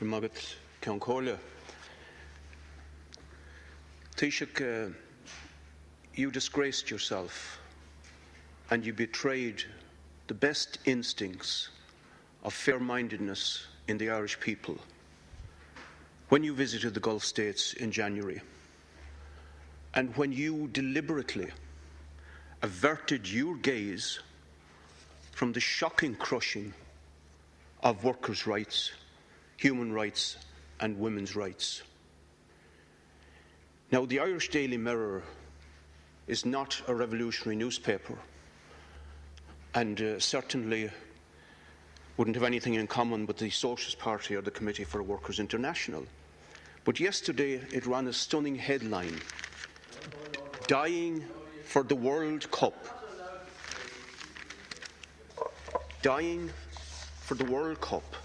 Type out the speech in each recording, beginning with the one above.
Magat Taoiseach, Taoiseach, you disgraced yourself and you betrayed the best instincts of fair-mindedness in the Irish people when you visited the Gulf states in January, and when you deliberately averted your gaze from the shocking crushing of workers' rights, human rights and women's rights. Now, the Irish Daily Mirror is not a revolutionary newspaper and certainly wouldn't have anything in common with the Socialist Party or the Committee for Workers' International. But yesterday it ran a stunning headline: "Dying for the World Cup." Dying for the World Cup,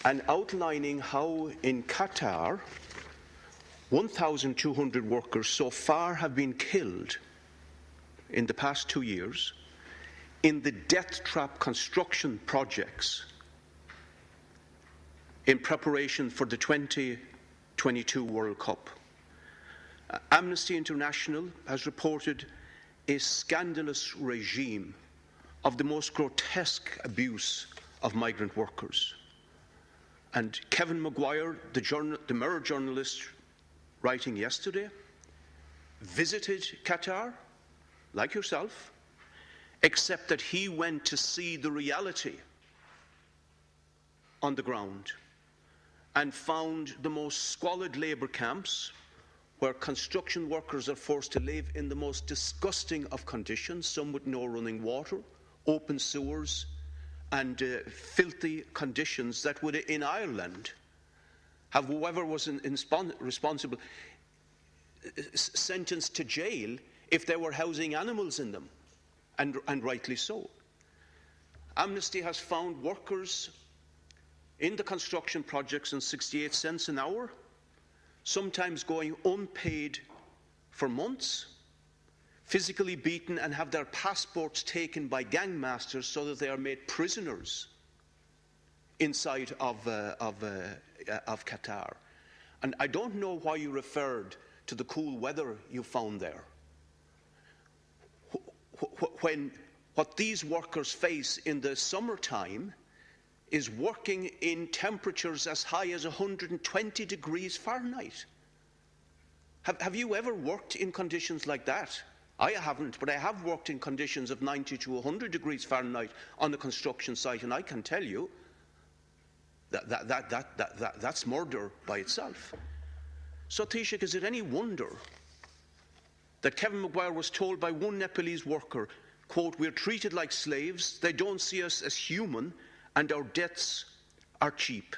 and outlining how in Qatar 1,200 workers so far have been killed in the past 2 years in the death trap construction projects in preparation for the 2022 World Cup. Amnesty International has reported a scandalous regime of the most grotesque abuse of migrant workers. And Kevin Maguire, the Mirror journalist, writing yesterday, visited Qatar, like yourself, except that he went to see the reality on the ground and found the most squalid labour camps where construction workers are forced to live in the most disgusting of conditions, some with no running water, open sewers and filthy conditions that would, in Ireland, have whoever was responsible sentenced to jail if they were housing animals in them, and rightly so. Amnesty has found workers in the construction projects on 68 cents an hour, sometimes going unpaid for months, physically beaten and have their passports taken by gangmasters so that they are made prisoners inside of Qatar. And I don't know why you referred to the cool weather you found there, when what these workers face in the summertime is working in temperatures as high as 120 degrees Fahrenheit. Have you ever worked in conditions like that? I haven't, but I have worked in conditions of 90 to 100 degrees Fahrenheit on a construction site, and I can tell you that's murder by itself. So, Taoiseach, is it any wonder that Kevin Maguire was told by one Nepalese worker, quote, "We're treated like slaves, they don't see us as human, and our deaths are cheap"?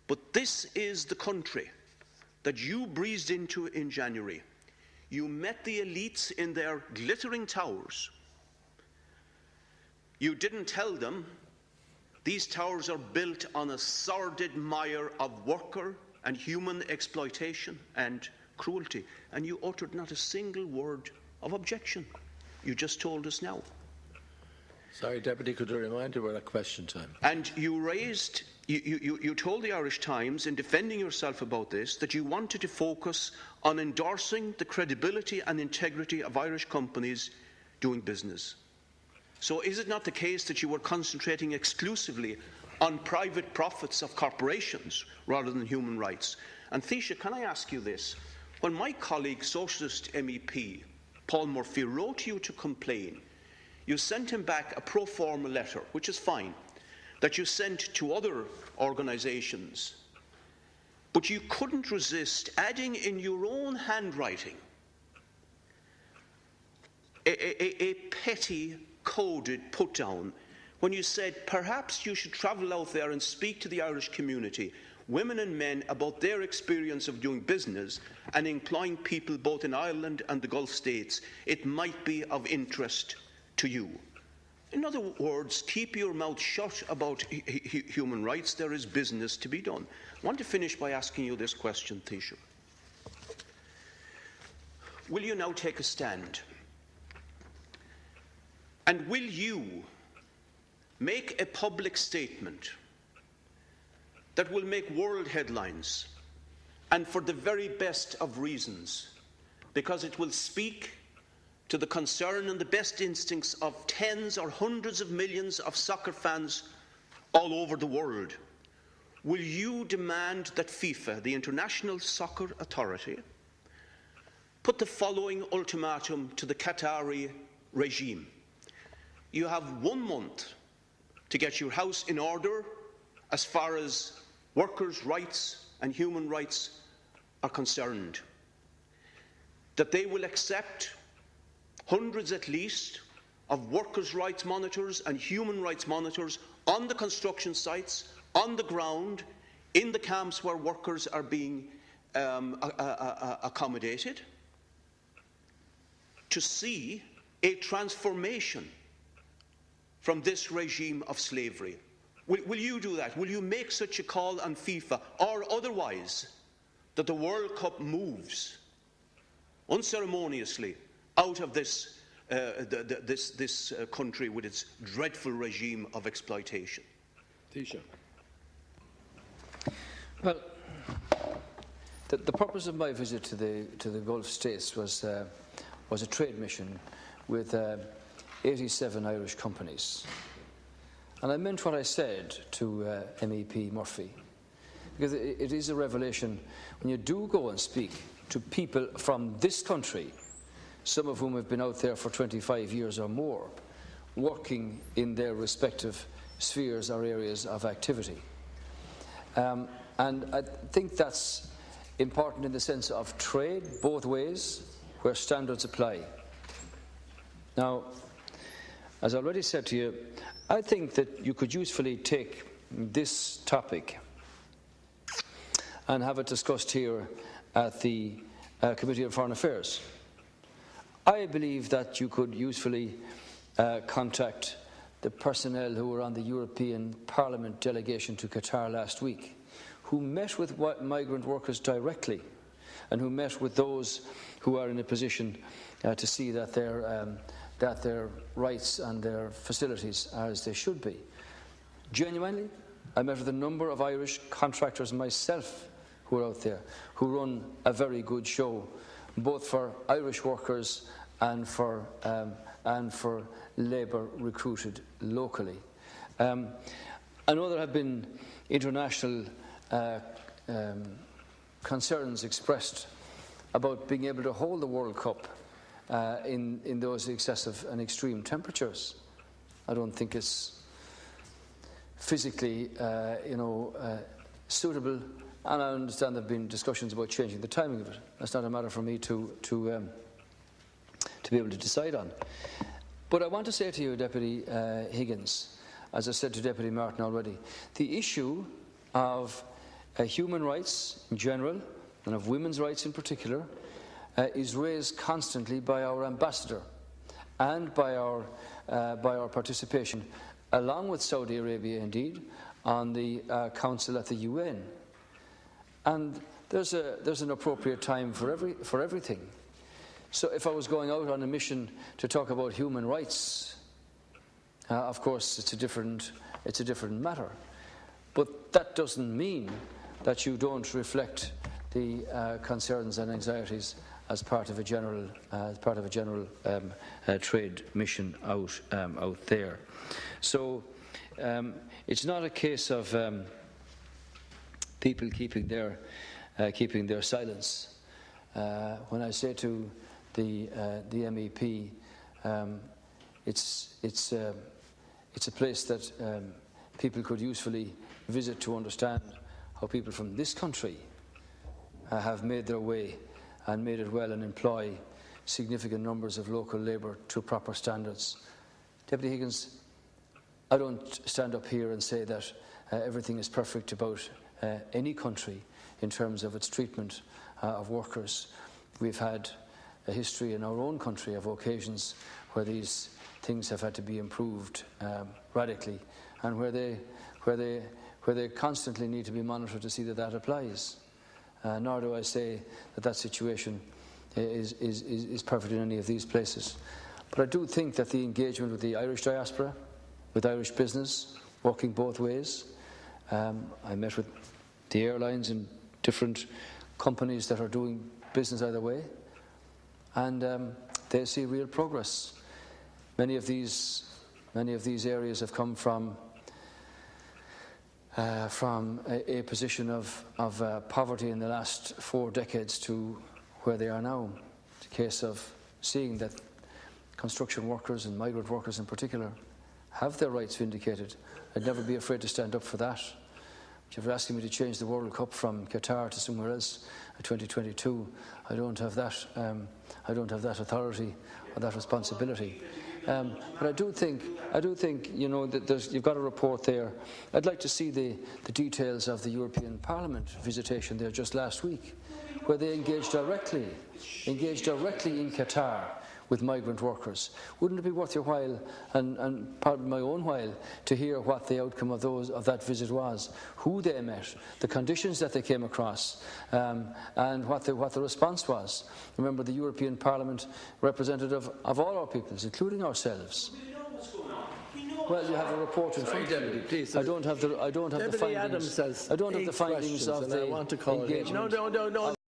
But this is the country that you breezed into in January. You met the elites in their glittering towers. You didn't tell them these towers are built on a sordid mire of worker and human exploitation and cruelty, and you uttered not a single word of objection. You just told us now. Sorry, Deputy, could you remind you we're at question time? And you raised, you told the Irish Times in defending yourself about this that you wanted to focus on endorsing the credibility and integrity of Irish companies doing business. So is it not the case that you were concentrating exclusively on private profits of corporations rather than human rights? And Taoiseach, can I ask you this? When my colleague, Socialist MEP Paul Murphy, wrote to you to complain, you sent him back a pro forma letter, which is fine, that you sent to other organisations. But you couldn't resist adding in your own handwriting a petty, coded put-down when you said perhaps you should travel out there and speak to the Irish community, women and men, about their experience of doing business and employing people both in Ireland and the Gulf states. It might be of interest to you. In other words, keep your mouth shut about human rights. There is business to be done. I want to finish by asking you this question, Taoiseach. Will you now take a stand? And will you make a public statement that will make world headlines, and for the very best of reasons, because it will speak to the concern and the best instincts of tens or hundreds of millions of soccer fans all over the world. Will you demand that FIFA, the International Soccer Authority, put the following ultimatum to the Qatari regime? You have 1 month to get your house in order as far as workers' rights and human rights are concerned. That they will accept hundreds at least of workers' rights monitors and human rights monitors on the construction sites, on the ground, in the camps where workers are being accommodated, to see a transformation from this regime of slavery. Will you do that? Will you make such a call on FIFA, or otherwise, that the World Cup moves unceremoniously out of this country with its dreadful regime of exploitation? Taoiseach. Well, the purpose of my visit to the Gulf states was a trade mission with 87 Irish companies. And I meant what I said to MEP Murphy, because it is a revelation when you do go and speak to people from this country, some of whom have been out there for 25 years or more, working in their respective spheres or areas of activity. And I think that's important in the sense of trade, both ways, where standards apply. Now, as I already said to you, I think that you could usefully take this topic and have it discussed here at the Committee on Foreign Affairs. I believe that you could usefully contact the personnel who were on the European Parliament delegation to Qatar last week, who met with migrant workers directly and who met with those who are in a position to see that their rights and their facilities are as they should be. Genuinely, I met with a number of Irish contractors myself who are out there, who run a very good show, both for Irish workers and for labour recruited locally. I know there have been international concerns expressed about being able to hold the World Cup in those excessive and extreme temperatures. I don't think it's physically, suitable, and I understand there have been discussions about changing the timing of it. That's not a matter for me to be able to decide on. But I want to say to you, Deputy Higgins, as I said to Deputy Martin already, the issue of human rights in general and of women's rights in particular is raised constantly by our ambassador and by our participation, along with Saudi Arabia indeed, on the Council at the UN. And there's an appropriate time for everything. So if I was going out on a mission to talk about human rights, of course it's a different matter. But that doesn't mean that you don't reflect the concerns and anxieties as part of a general trade mission out there. So it's not a case of people keeping their silence. When I say to the MEP, it's a place that people could usefully visit to understand how people from this country have made their way and made it well and employ significant numbers of local labour to proper standards. Deputy Higgins, I don't stand up here and say that everything is perfect about any country in terms of its treatment of workers. We've had a history in our own country of occasions where these things have had to be improved radically, and where they constantly need to be monitored to see that that applies. Nor do I say that situation is perfect in any of these places. But I do think that the engagement with the Irish diaspora, with Irish business, working both ways, I met with the airlines and different companies that are doing business either way, and they see real progress. Many of these areas have come from a position of poverty in the last 4 decades to where they are now. It's a case of seeing that construction workers and migrant workers in particular have their rights vindicated. I'd never be afraid to stand up for that. If you're asking me to change the World Cup from Qatar to somewhere else in 2022, I don't have that. I don't have that authority or that responsibility. But I do think, you know, that you've got a report there. I'd like to see the details of the European Parliament visitation there just last week, where they engaged directly in Qatar with migrant workers. Wouldn't it be worth your while, and pardon my own while, to hear what the outcome of that visit was, who they met, the conditions that they came across, and what the response was? Remember, the European Parliament representative of all our peoples, including ourselves. Well, you have a report in front of you. I don't have the findings. I don't have the findings of the engagement. No.